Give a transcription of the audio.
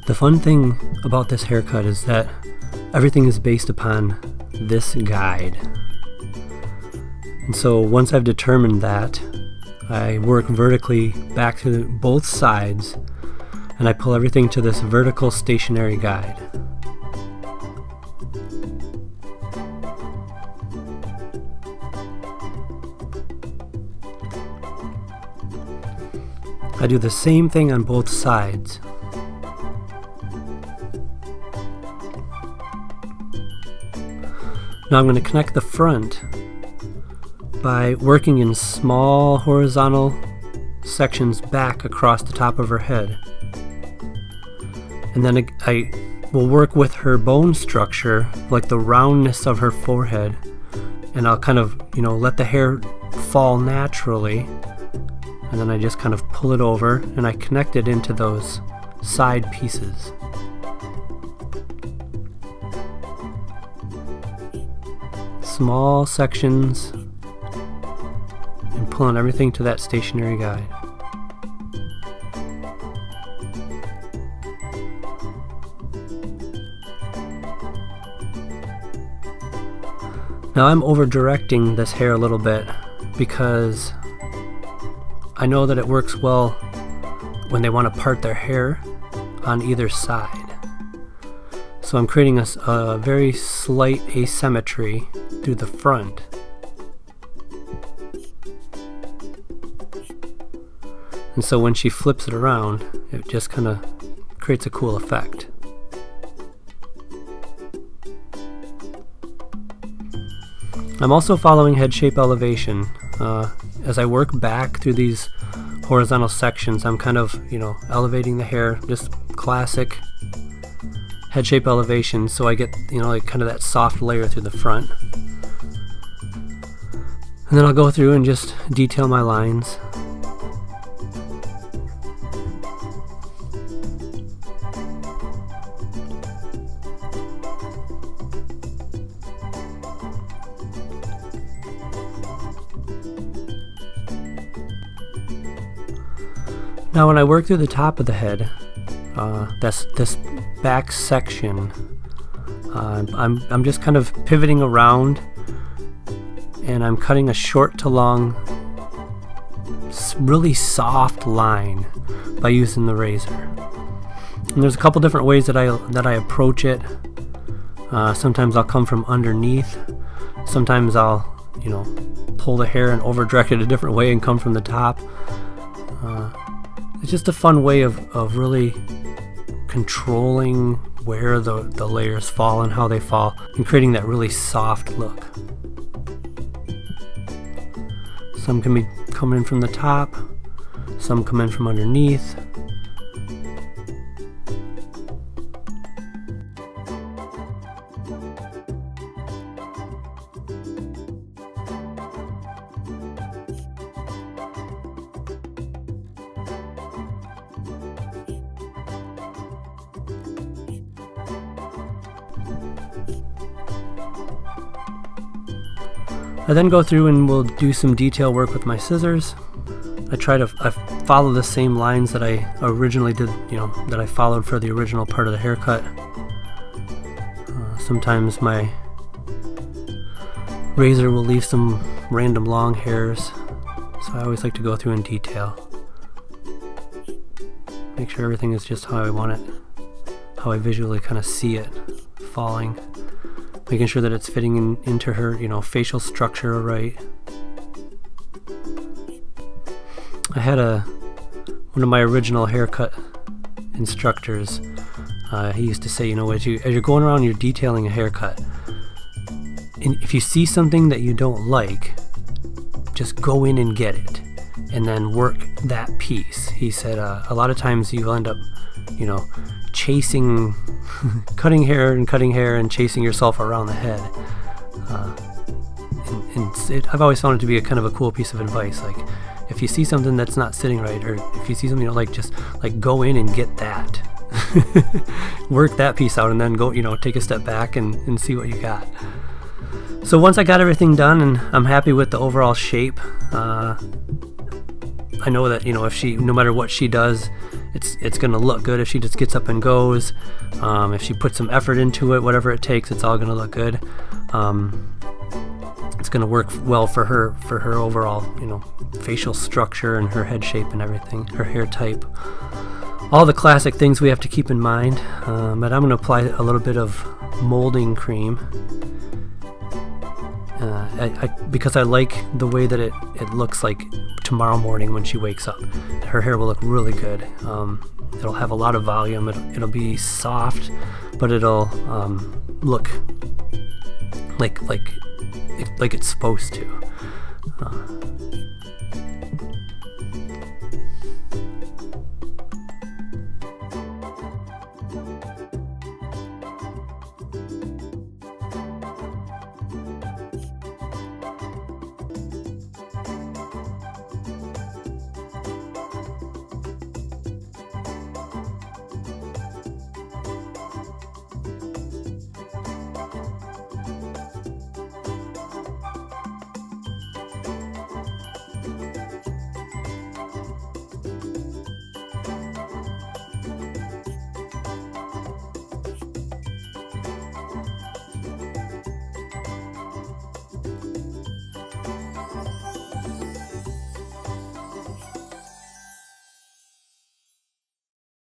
The fun thing about this haircut is that everything is based upon this guide. And so once I've determined that, I work vertically back to both sides and I pull everything to this vertical stationary guide. I do the same thing on both sides. Now I'm going to connect the front by working in small horizontal sections back across the top of her head. And then I will work with her bone structure, like the roundness of her forehead, and I'll kind of, let the hair fall naturally. And then I just kind of pull it over and I connect it into those side pieces. Small sections and pulling everything to that stationary guide. Now I'm over directing this hair a little bit because I know that it works well when they want to part their hair on either side. So I'm creating a very slight asymmetry through the front. And so when she flips it around, it just kind of creates a cool effect. I'm also following head shape elevation. As I work back through these horizontal sections, I'm kind of, elevating the hair, just classic head shape elevation, so I get, like kind of that soft layer through the front. And then I'll go through and just detail my lines. Now when I work through the top of the head, this back section, I'm just kind of pivoting around and I'm cutting a short to long, really soft line by using the razor. And there's a couple different ways that I approach it. Sometimes I'll come from underneath. Sometimes I'll, pull the hair and over direct it a different way and come from the top. It's just a fun way of really controlling where the layers fall and how they fall and creating that really soft look. Some can be coming in from the top, some come in from underneath. I then go through and we'll do some detail work with my scissors. I follow the same lines that I originally did, that I followed for the original part of the haircut. Sometimes my razor will leave some random long hairs, so I always like to go through in detail. Make sure everything is just how I want it, how I visually kind of see it falling. Making sure that it's fitting into her, facial structure right. I had one of my original haircut instructors. He used to say, as you're going around, you're detailing a haircut, and if you see something that you don't like, just go in and get it, and then work that piece. He said, a lot of times you'll end up, chasing. cutting hair and chasing yourself around the head. I've always found it to be a kind of a cool piece of advice. Like, if you see something that's not sitting right, or if you see something just go in and get that. Work that piece out and then go, take a step back and see what you got. So once I got everything done and I'm happy with the overall shape, I know that, if no matter what she does, it's gonna look good if she just gets up and goes. If she puts some effort into it, whatever it takes, it's all gonna look good. It's gonna work well for her overall, facial structure and her head shape and everything, her hair type. All the classic things we have to keep in mind. But I'm gonna apply a little bit of molding cream. Because I like the way that it looks like tomorrow morning when she wakes up. Her hair will look really good. It'll have a lot of volume. It'll be soft, but it'll look like it's supposed to.